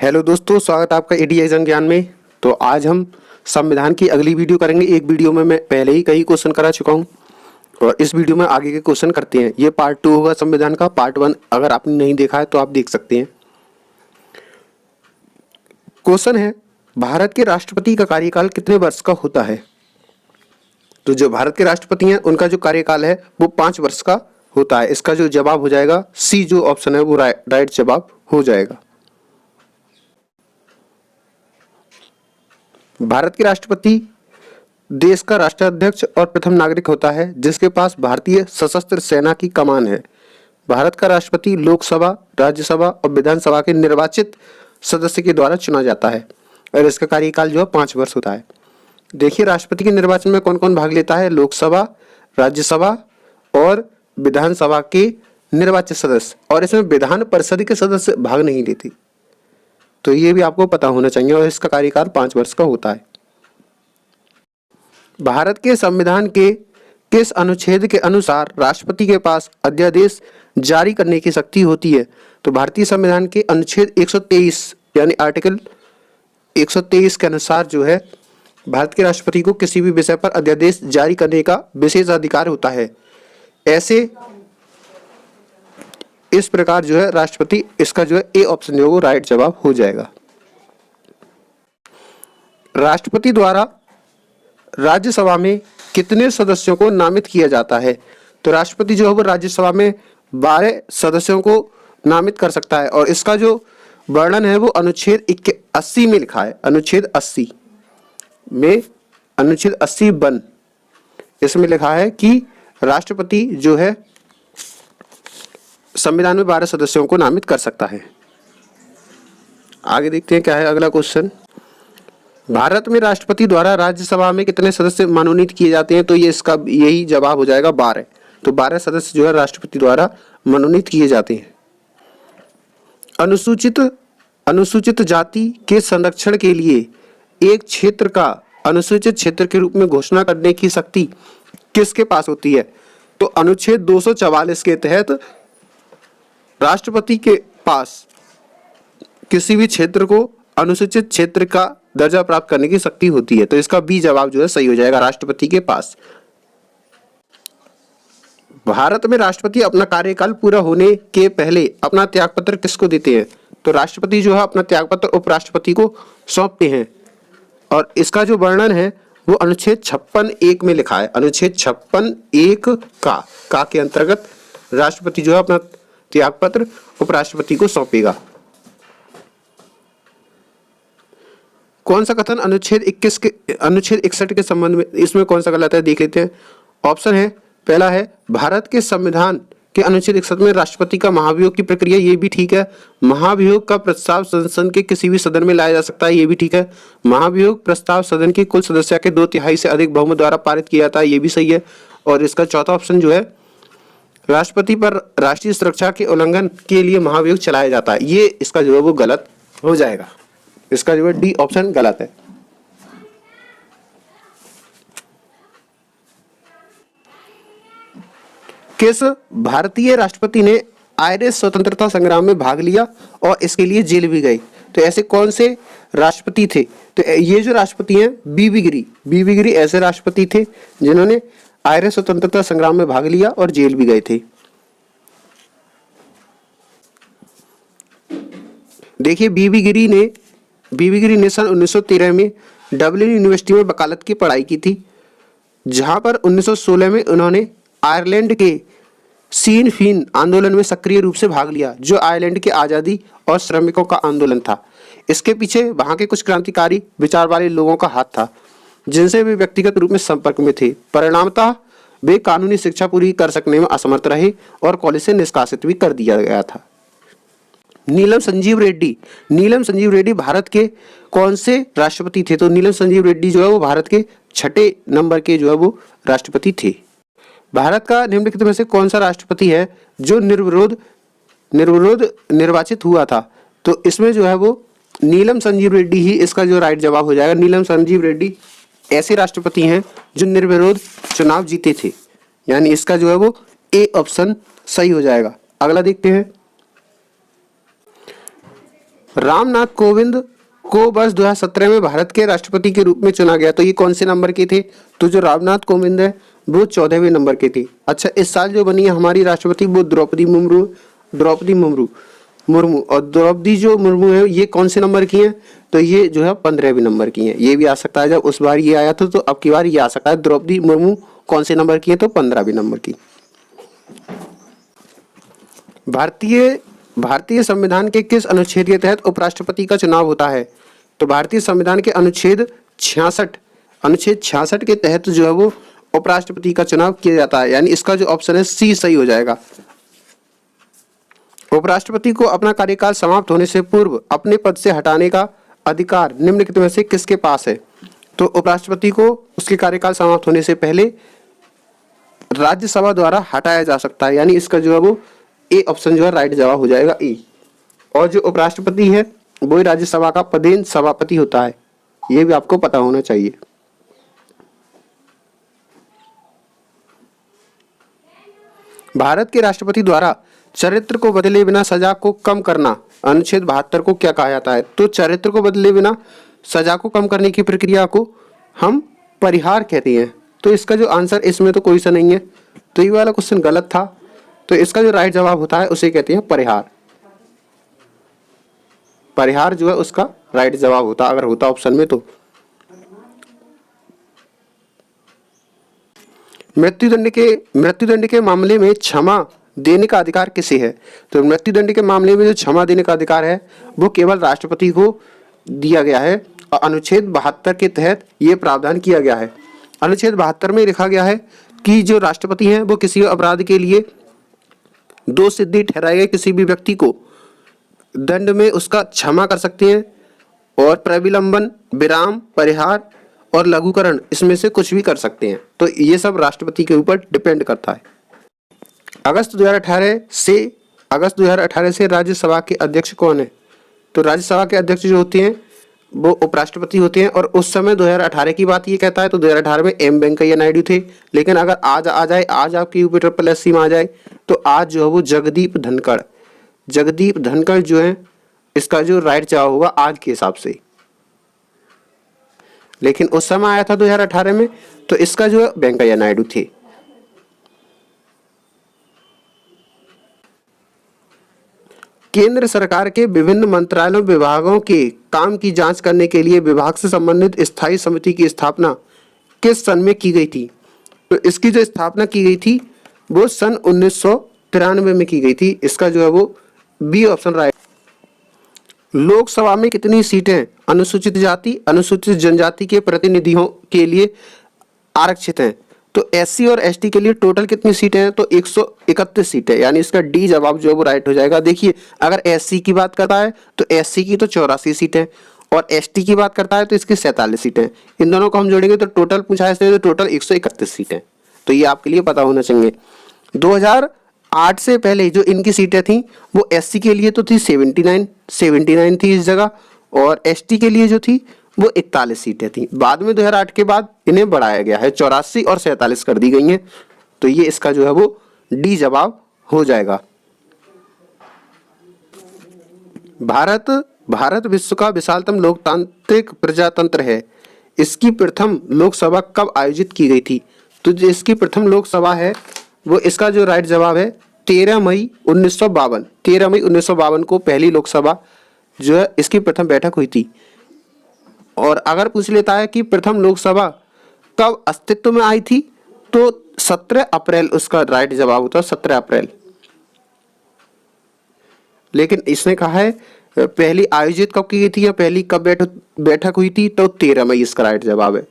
Hello दोस्तों, स्वागत है आपका एडी एग्जाम ज्ञान में। तो आज हम संविधान की अगली वीडियो करेंगे। एक वीडियो में मैं पहले ही कई क्वेश्चन करा चुका हूं और इस वीडियो में आगे के क्वेश्चन करते हैं। ये पार्ट 2 होगा संविधान का। पार्ट 1 अगर आपने नहीं देखा है तो आप देख सकते हैं। क्वेश्चन है, भारत के राष्ट्रपति का कार्यकाल कितने वर्ष का होता है? तो जो भारत के राष्ट्रपति हैं उनका जो कार्यकाल है वो 5 वर्ष का होता है। इसका जो जवाब हो जाएगा सी, जो ऑप्शन है वो राइट जवाब हो जाएगा। भारत के राष्ट्रपति देश का राष्ट्राध्यक्ष और प्रथम नागरिक होता है जिसके पास भारतीय सशस्त्र सेना की कमान है। भारत का राष्ट्रपति लोकसभा, राज्यसभा और विधानसभा के निर्वाचित सदस्य के द्वारा चुना जाता है और इसका कार्यकाल जो है 5 वर्ष होता है। देखिए, राष्ट्रपति के निर्वाचन में कौन कौन भाग लेता है? लोकसभा, राज्यसभा और विधानसभा के निर्वाचित सदस्य, और इसमें विधान परिषद के सदस्य भाग नहीं लेते। तो ये भी आपको पता होना चाहिए और इसका कार्यकाल 5 वर्ष का होता है। भारत के संविधान के किस अनुच्छेद के अनुसार राष्ट्रपति के पास अध्यादेश जारी करने की शक्ति होती है? तो भारतीय संविधान के अनुच्छेद 123 यानी आर्टिकल 123 के अनुसार जो है भारत के राष्ट्रपति को किसी भी विषय पर अध्यादेश जारी करने का विशेष अधिकार होता है। ऐसे इस प्रकार जो है राष्ट्रपति, इसका जो है ए ऑप्शन जो है वो राइट जवाब हो जाएगा। राष्ट्रपति द्वारा राज्यसभा में कितने सदस्यों को नामित किया जाता है? तो राष्ट्रपति जो है वो राज्यसभा में 12 सदस्यों को नामित कर सकता है और इसका जो वर्णन है वो अनुच्छेद 80 में लिखा है। अनुच्छेद 80 में, अनुच्छेद 80(1) इसमें लिखा है कि राष्ट्रपति जो है संविधान में 12 सदस्यों को नामित कर सकता है। आगे देखते हैं क्या है अगला क्वेश्चन। भारत में राष्ट्रपति द्वारा राज्यसभा में कितने सदस्य मनोनीत किए जाते हैं? तो ये इसका यही जवाब हो जाएगा 12। तो 12 सदस्य जो है राष्ट्रपति द्वारा मनोनीत किए जाते हैं। अनुसूचित जाति के संरक्षण के लिए एक क्षेत्र का अनुसूचित क्षेत्र के रूप में घोषणा करने की शक्ति किसके पास होती है? तो अनुच्छेद 244 के तहत राष्ट्रपति के पास किसी भी क्षेत्र को अनुसूचित क्षेत्र का दर्जा प्राप्त करने की शक्ति होती है। तो इसका बी जवाब जो है सही हो जाएगा, राष्ट्रपति के पास। भारत में राष्ट्रपति अपना कार्यकाल पूरा होने के पहले अपना त्यागपत्र किसको देते हैं? तो राष्ट्रपति जो है अपना त्यागपत्र उपराष्ट्रपति को सौंपते हैं और इसका जो वर्णन है वो अनुच्छेद 56(1) में लिखा है। अनुच्छेद 56(1) का के अंतर्गत राष्ट्रपति जो है अपना त्यागपत्र उपराष्ट्रपति को सौंपेगा। कौन सा कथन अनुच्छेद 61 के संबंध में, इसमें कौन सा गलत है देख लेते हैं। ऑप्शन है, पहला है भारत के संविधान के अनुच्छेद 61 में राष्ट्रपति का महाभियोग की प्रक्रिया, ये भी ठीक है। महाभियोग का प्रस्ताव संसद के किसी भी सदन में लाया जा सकता है, ये भी ठीक है। महाभियोग प्रस्ताव सदन के कुल सदस्य के 2/3 से अधिक बहुमत द्वारा पारित किया जाता है, ये भी सही है। और इसका चौथा ऑप्शन जो है, राष्ट्रपति पर राष्ट्रीय सुरक्षा के उल्लंघन के लिए महाभियोग चलाया जाता है, ये इसका जो है वो गलत हो जाएगा। इसका जो है डी ऑप्शन गलत है। किस भारतीय राष्ट्रपति ने आयरिश स्वतंत्रता संग्राम में भाग लिया और इसके लिए जेल भी गए? तो ऐसे कौन से राष्ट्रपति थे? तो ये जो राष्ट्रपति हैं बीबी गिरी ऐसे राष्ट्रपति थे जिन्होंने आयरिश स्वतंत्रता संग्राम में भाग लिया और जेल भी गए थे। देखिए, बीबी गिरी ने सन 1913 में डबलिन यूनिवर्सिटी में वकालत की पढ़ाई की थी, जहां पर 1916 में उन्होंने आयरलैंड के सीन फीन आंदोलन में सक्रिय रूप से भाग लिया, जो आयरलैंड की आज़ादी और श्रमिकों का आंदोलन था। इसके पीछे वहां के कुछ क्रांतिकारी विचार वाले लोगों का हाथ था जिनसे वे व्यक्तिगत रूप में संपर्क में थे। परिणामतः वे कानूनी शिक्षा पूरी कर सकने में असमर्थ रहे और कॉलेज से निष्कासित भी कर दिया गया था। नीलम संजीव रेड्डी भारत के कौन से राष्ट्रपति थे? तो नीलम संजीव रेड्डी जो है वो भारत के 6 नंबर के जो है वो राष्ट्रपति थे। भारत का निम्नलिखित में से कौन सा राष्ट्रपति है जो निर्विरोध निर्वाचित हुआ था? तो इसमें जो है वो नीलम संजीव रेड्डी ही इसका जो राइट जवाब हो जाएगा। नीलम संजीव रेड्डी ऐसे राष्ट्रपति हैं जो निर्विरोध चुनाव जीते थे, यानी इसका जो है वो ए ऑप्शन सही हो जाएगा। अगला देखते हैं। रामनाथ कोविंद को वर्ष 2017 में भारत के राष्ट्रपति के रूप में चुना गया। तो ये कौन से नंबर के थे? तो जो रामनाथ कोविंद है वो 14वें नंबर के थे। अच्छा, इस साल जो बनी है हमारी राष्ट्रपति वो द्रौपदी मुर्मू और द्रौपदी जो मुर्मू है ये कौन से नंबर की हैं? तो ये जो है 15वें नंबर की हैं। ये भी आ सकता है, जब उस बार ये आया था तो अब की बार ये आ सकता है। द्रौपदी मुर्मू कौन से नंबर की है? तो 15वें नंबर की। भारतीय संविधान के किस अनुच्छेद के तहत उपराष्ट्रपति का चुनाव होता है? तो भारतीय संविधान के अनुच्छेद 66 के तहत जो है वो उपराष्ट्रपति का चुनाव किया जाता है। यानी इसका जो ऑप्शन है सी सही हो जाएगा। उपराष्ट्रपति को अपना कार्यकाल समाप्त होने से पूर्व अपने पद से हटाने का अधिकार निम्नलिखित में से किसके पास है? तो उपराष्ट्रपति को उसके कार्यकाल समाप्त होने से पहले राज्यसभा द्वारा हटाया जा सकता है। यानी इसका जो है वो ए ऑप्शन जो है राइट जवाब हो जाएगा ए। और जो उपराष्ट्रपति है वो राज्यसभा का पदेन सभापति होता है। ये भी आपको पता होना चाहिए। भारत के राष्ट्रपति द्वारा चरित्र को बदले बिना सजा को कम करना अनुच्छेद 72 को क्या कहा जाता है? तो चरित्र को बदले बिना सजा को कम करने की प्रक्रिया को हम परिहार कहते हैं। तो इसका जो आंसर इसमें तो कोई सा नहीं है, तो ये वाला क्वेश्चन गलत था। तो इसका जो राइट जवाब होता है उसे कहते हैं परिहार। परिहार जो है उसका राइट जवाब होता अगर होता ऑप्शन में। तो मृत्युदंड के मामले में क्षमा देने का अधिकार किसे है? तो मृत्युदंड के मामले में जो क्षमा देने का अधिकार है वो केवल राष्ट्रपति को दिया गया है और अनुच्छेद 72 के तहत ये प्रावधान किया गया है। अनुच्छेद 72 में लिखा गया है कि जो राष्ट्रपति हैं वो किसी अपराध के लिए दोषी ठहराए गए किसी भी व्यक्ति को दंड में उसका क्षमा कर सकते हैं और प्रविलंबन, विराम, परिहार और लघुकरण इसमें से कुछ भी कर सकते हैं। तो ये सब राष्ट्रपति के ऊपर डिपेंड करता है। अगस्त 2018 से राज्यसभा के अध्यक्ष कौन है? तो राज्यसभा के अध्यक्ष जो होते हैं वो उपराष्ट्रपति होते हैं। और उस समय 2018 की बात ये कहता है तो 2018 में एम वेंकैया नायडू थे। लेकिन अगर आज आ जाए, आज आपकी यूपी में आ जाए तो आज जो है वो जगदीप धनखड़ जो है इसका जो राइट जवाब होगा आज के हिसाब से। लेकिन उस समय आया था 2018 में तो इसका जो है वेंकैया नायडू थे। केंद्र सरकार के विभिन्न मंत्रालयों विभागों के काम की जांच करने के लिए विभाग से संबंधित स्थायी समिति की स्थापना किस सन में की गई थी? तो इसकी जो स्थापना की गई थी वो सन 1993 में की गई थी। इसका जो है वो बी ऑप्शन राइट। लोकसभा में कितनी सीटें अनुसूचित जाति अनुसूचित जनजाति के प्रतिनिधियों के लिए आरक्षित हैं? तो एससी और एसटी के लिए टोटल कितनी सीटें हैं? तो 131 सीटें। यानी इसका डी जवाब जो है वो राइट हो जाएगा। देखिए अगर एससी की बात करता है तो एससी की तो 84 सीटें और एसटी की बात करता है तो इसकी 47 सीटें। इन दोनों को हम जोड़ेंगे तो टोटल पूछा है तो टोटल 131 सीटें। तो ये आपके लिए पता होना चाहिए। 2008 से पहले जो इनकी सीटें थी वो एससी के लिए तो थी 79 थी इस जगह और एसटी के लिए जो थी वो 41 सीटें थी। बाद में 2008 के बाद इन्हें बढ़ाया गया है, 84 और 47 कर दी गई हैं। तो ये इसका जो है वो डी जवाब हो जाएगा। भारत विश्व का विशालतम लोकतांत्रिक प्रजातंत्र है। इसकी प्रथम लोकसभा कब आयोजित की गई थी? तो जो इसकी प्रथम लोकसभा है वो इसका जो राइट जवाब है 13 मई 1952 को पहली लोकसभा जो है इसकी प्रथम बैठक हुई थी। और अगर पूछ लेता है कि प्रथम लोकसभा कब अस्तित्व में आई थी तो 17 अप्रैल उसका राइट जवाब होता है, 17 अप्रैल। लेकिन इसने कहा है पहली आयोजित कब की गई थी या पहली कब बैठक हुई थी तो 13 मई इसका राइट जवाब है।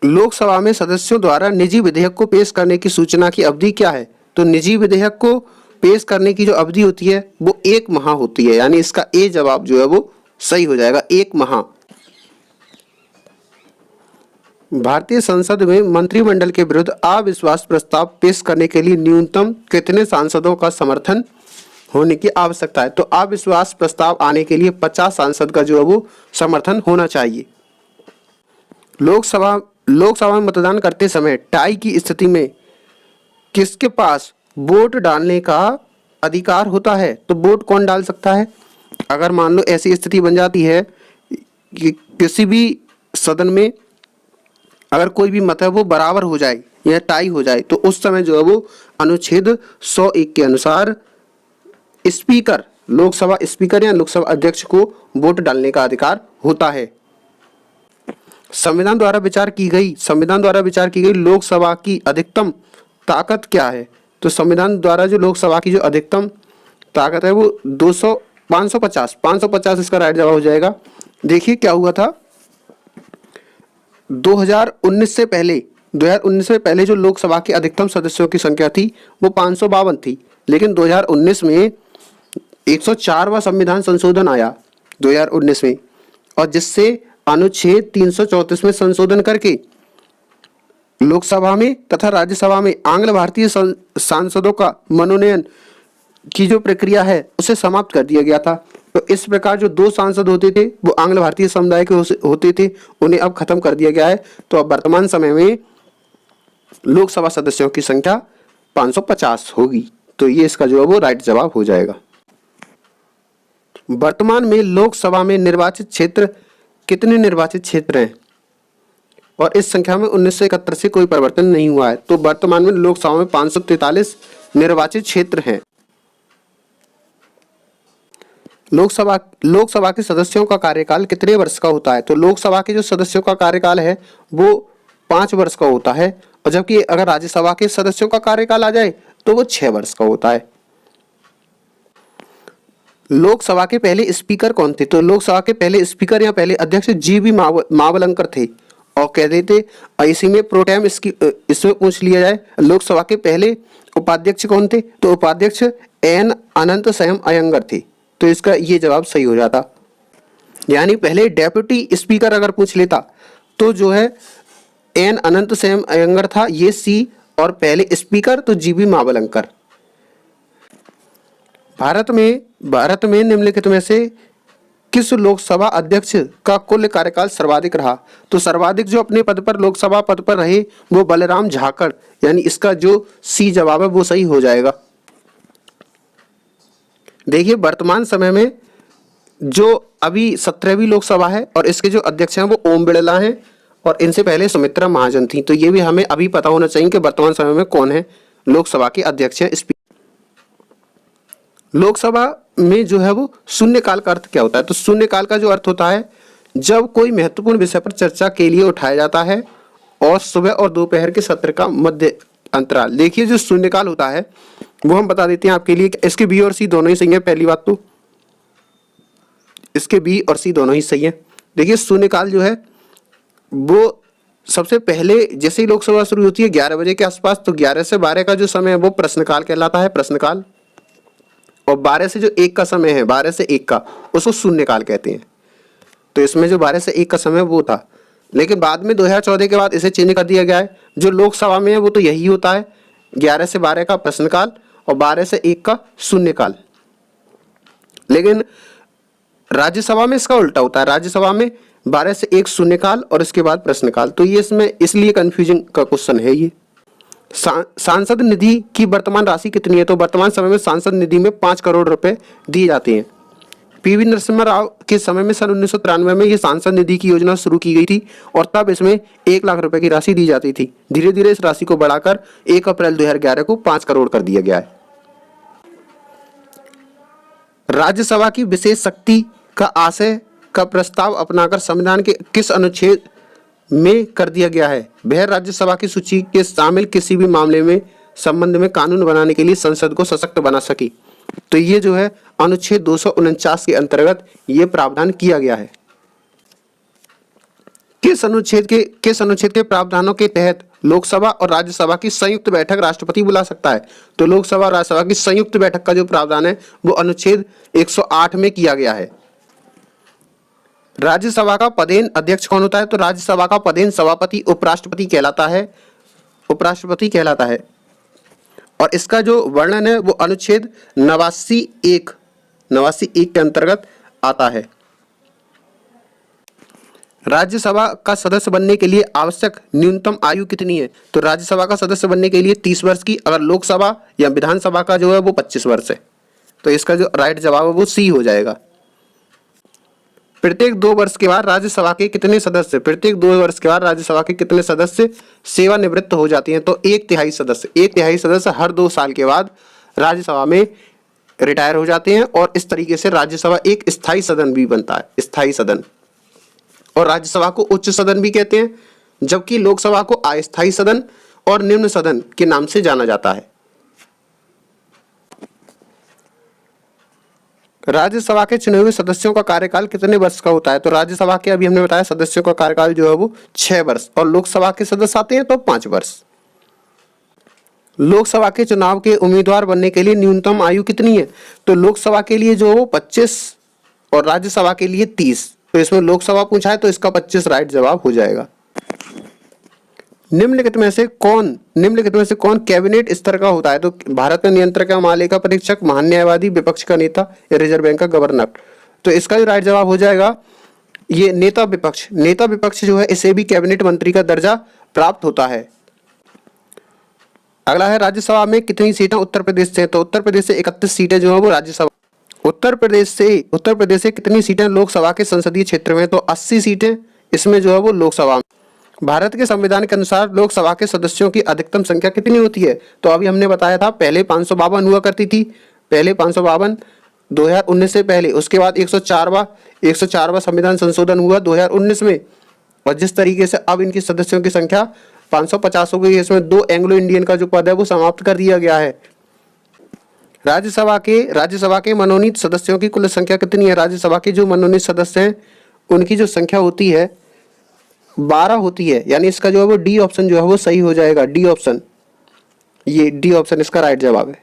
लोकसभा में सदस्यों द्वारा निजी विधेयक को पेश करने की सूचना की अवधि क्या है? तो निजी विधेयक को पेश करने की जो अवधि होती है वो 1 माह होती है। यानी इसका ए जवाब जो है वो सही हो जाएगा, 1 माह। भारतीय संसद में मंत्रिमंडल के विरुद्ध अविश्वास प्रस्ताव पेश करने के लिए न्यूनतम कितने सांसदों का समर्थन होने की आवश्यकता है? तो अविश्वास प्रस्ताव आने के लिए 50 सांसद का जो है वो समर्थन होना चाहिए। लोकसभा में मतदान करते समय टाई की स्थिति में किसके पास वोट डालने का अधिकार होता है तो वोट कौन डाल सकता है? अगर मान लो ऐसी स्थिति बन जाती है कि किसी भी सदन में अगर कोई भी मत है वो बराबर हो जाए या टाई हो जाए, तो उस समय जो है वो अनुच्छेद 101 के अनुसार स्पीकर, लोकसभा स्पीकर या लोकसभा अध्यक्ष को वोट डालने का अधिकार होता है। संविधान द्वारा विचार की गई लोकसभा की अधिकतम ताकत क्या है? तो संविधान द्वारा जो लोकसभा की जो अधिकतम ताकत है वो 550 इसका राइट जवाब हो जाएगा। देखिए क्या हुआ था, 2019 से पहले जो लोकसभा के अधिकतम सदस्यों की संख्या थी वो 552 थी, लेकिन 2019 में 104वां संविधान संशोधन आया 2019 में, और जिससे अनुच्छेद 334 में संशोधन करके लोकसभा में तथा राज्यसभा में आंग्ल भारतीय सांसदों का मनोनयन की जो प्रक्रिया है उसे समाप्त कर दिया गया था। तो इस प्रकार जो 2 सांसद होते थे वो आंग्ल भारतीय समुदाय के होते थे, उन्हें अब खत्म कर दिया गया है। तो अब वर्तमान समय में लोकसभा सदस्यों की संख्या 550 होगी। तो ये इसका जो है वो राइट जवाब हो जाएगा। वर्तमान में लोकसभा में निर्वाचित क्षेत्र कितने निर्वाचित क्षेत्र हैं? और इस संख्या में 1971 से कोई परिवर्तन नहीं हुआ है। तो वर्तमान में लोकसभा में 543 निर्वाचित क्षेत्र हैं। लोकसभा के सदस्यों का कार्यकाल कितने वर्ष का होता है? तो लोकसभा के जो सदस्यों का कार्यकाल है वो 5 वर्ष का होता है, और जबकि अगर राज्यसभा के सदस्यों का कार्यकाल आ जाए तो वो 6 वर्ष का होता है। लोकसभा के पहले स्पीकर कौन थे? तो लोकसभा के पहले स्पीकर या पहले अध्यक्ष जीवी मावलंकर थे। और कह देते इसी में प्रोटेम इसमें पूछ लिया जाए, लोकसभा के पहले उपाध्यक्ष कौन थे? तो उपाध्यक्ष एन अनंत संयम अयंगर थे। तो इसका ये जवाब सही हो जाता। यानी पहले डेप्यूटी स्पीकर अगर पूछ लेता तो जो है एन अनंत संयम अयंगर था, ये सी, और पहले स्पीकर तो जीवी मावलंकर। भारत में निम्नलिखित में से किस लोकसभा अध्यक्ष का कुल कार्यकाल सर्वाधिक रहा? तो सर्वाधिक जो अपने पद पर लोकसभा पद पर रहे वो बलराम झाकड़, यानी इसका जो सी जवाब है वो सही हो जाएगा। देखिए वर्तमान समय में जो अभी 17वीं लोकसभा है और इसके जो अध्यक्ष हैं वो ओम बिड़ला हैं, और इनसे पहले सुमित्रा महाजन थी। तो ये भी हमें अभी पता होना चाहिए कि वर्तमान समय में कौन है लोकसभा के अध्यक्ष हैं। लोकसभा में जो है वो शून्यकाल का अर्थ क्या होता है? तो शून्यकाल का जो अर्थ होता है जब कोई महत्वपूर्ण विषय पर चर्चा के लिए उठाया जाता है और सुबह और दोपहर के सत्र का मध्य अंतराल। देखिए जो शून्यकाल होता है वो हम बता देते हैं आपके लिए। इसके बी और सी दोनों ही सही है। पहली बात तो इसके बी और सी दोनों ही सही है। देखिए शून्यकाल जो है वो सबसे पहले जैसे ही लोकसभा शुरू होती है 11 बजे के आसपास, तो 11 से 12 का जो समय है वो प्रश्नकाल कहलाता है, प्रश्नकाल। और 12 से जो 1 का समय है, 12 से 1 का, उसको शून्यकाल कहते हैं। तो इसमें जो 12 से 1 का समय वो था, लेकिन बाद में 2014 के बाद इसे चेंज कर दिया गया है। जो लोकसभा में है वो तो यही होता है, 11 से 12 का प्रश्नकाल और 12 से 1 का शून्यकाल। लेकिन राज्यसभा में इसका उल्टा होता है। राज्यसभा में 12 से 1 शून्यकाल और इसके बाद प्रश्नकाल। तो ये इसमें इसलिए कंफ्यूजिंग का क्वेश्चन है ये। सांसद निधि की वर्तमान राशि कितनी है? तो वर्तमान समय में सांसद निधि में 5 करोड़ रुपए दिए जाते हैं। पीवी नरसिम्हा राव के समय में सन 1993 में ये सांसद निधि की योजना शुरू की गई थी और तब इसमें 1 लाख रुपए की राशि दी जाती थी। धीरे धीरे इस राशि को बढ़ाकर 1 अप्रैल 2011 को 5 करोड़ कर दिया गया है। राज्यसभा की विशेष शक्ति का आशय का प्रस्ताव अपनाकर संविधान के किस अनुच्छेद में कर दिया गया है? वह राज्यसभा की सूची के शामिल किसी भी मामले में संबंध में कानून बनाने के लिए संसद को सशक्त बना सके। तो ये जो है अनुच्छेद 249 के अंतर्गत ये प्रावधान किया गया है। किस अनुच्छेद के प्रावधानों के तहत लोकसभा और राज्यसभा की संयुक्त बैठक राष्ट्रपति बुला सकता है? तो लोकसभा और राज्यसभा की संयुक्त बैठक का जो प्रावधान है वो अनुच्छेद 108 में किया गया है। राज्यसभा का पदेन अध्यक्ष कौन होता है? तो राज्यसभा का पदेन सभापति उपराष्ट्रपति कहलाता है। और इसका जो वर्णन है वो अनुच्छेद 89(1) के अंतर्गत आता है। राज्यसभा का सदस्य बनने के लिए आवश्यक न्यूनतम आयु कितनी है? तो राज्यसभा का सदस्य बनने के लिए 30 वर्ष की, अगर लोकसभा या विधानसभा का जो है वो 25 वर्ष है। तो इसका जो राइट जवाब है वो सी हो जाएगा। प्रत्येक 2 वर्ष के बाद राज्यसभा के कितने सदस्य, प्रत्येक 2 वर्ष के बाद राज्यसभा के कितने सदस्य सेवानिवृत्त हो जाते हैं? तो 1/3 सदस्य, 1/3 सदस्य हर 2 साल के बाद राज्यसभा में रिटायर हो जाते हैं। और इस तरीके से राज्यसभा एक स्थायी सदन भी बनता है, स्थायी सदन। और राज्यसभा को उच्च सदन भी कहते हैं, जबकि लोकसभा को अस्थायी सदन और निम्न सदन के नाम से जाना जाता है। राज्यसभा के चुने हुए सदस्यों का कार्यकाल कितने वर्ष का होता है? तो राज्यसभा के अभी हमने बताया सदस्यों का कार्यकाल जो है वो 6 वर्ष, और लोकसभा के सदस्य आते हैं तो 5 वर्ष। लोकसभा के चुनाव के उम्मीदवार बनने के लिए न्यूनतम आयु कितनी है? तो लोकसभा के लिए जो है वो 25 और राज्यसभा के लिए 30। तो इसमें लोकसभा पूछा है तो इसका 25 राइट जवाब हो जाएगा। निम्नलिखित में से कौन कैबिनेट स्तर का होता है? तो भारत का नियंत्रक या महालेखा परीक्षक, महान न्यायवादी, विपक्ष का नेता या रिजर्व बैंक का गवर्नर। तो इसका जो राइट जवाब हो जाएगा ये नेता विपक्ष। नेता विपक्ष जो है इसे भी कैबिनेट मंत्री का दर्जा प्राप्त होता है। अगला है राज्यसभा में कितनी सीटें उत्तर प्रदेश से? तो उत्तर प्रदेश से 31 सीटें जो है वो राज्यसभा। उत्तर प्रदेश से कितनी सीटें लोकसभा के संसदीय क्षेत्र में? तो 80 सीटें इसमें जो है वो लोकसभा में। भारत के संविधान के अनुसार लोकसभा के सदस्यों की अधिकतम संख्या कितनी होती है? तो अभी हमने बताया था पहले 552 हुआ करती थी, पहले 552 2019 से पहले, उसके बाद 104वां संविधान संशोधन हुआ 2019 में। और जिस तरीके से अब इनकी सदस्यों की संख्या 550 हो गई है, इसमें 2 एंग्लो इंडियन का जो पद है वो समाप्त कर दिया गया है। राज्यसभा के मनोनीत सदस्यों की कुल संख्या कितनी है? राज्यसभा के जो मनोनीत सदस्य हैं उनकी जो संख्या होती है 12 होती है, यानी इसका जो है वो डी ऑप्शन जो है वो सही हो जाएगा। डी ऑप्शन, ये डी ऑप्शन इसका राइट जवाब है।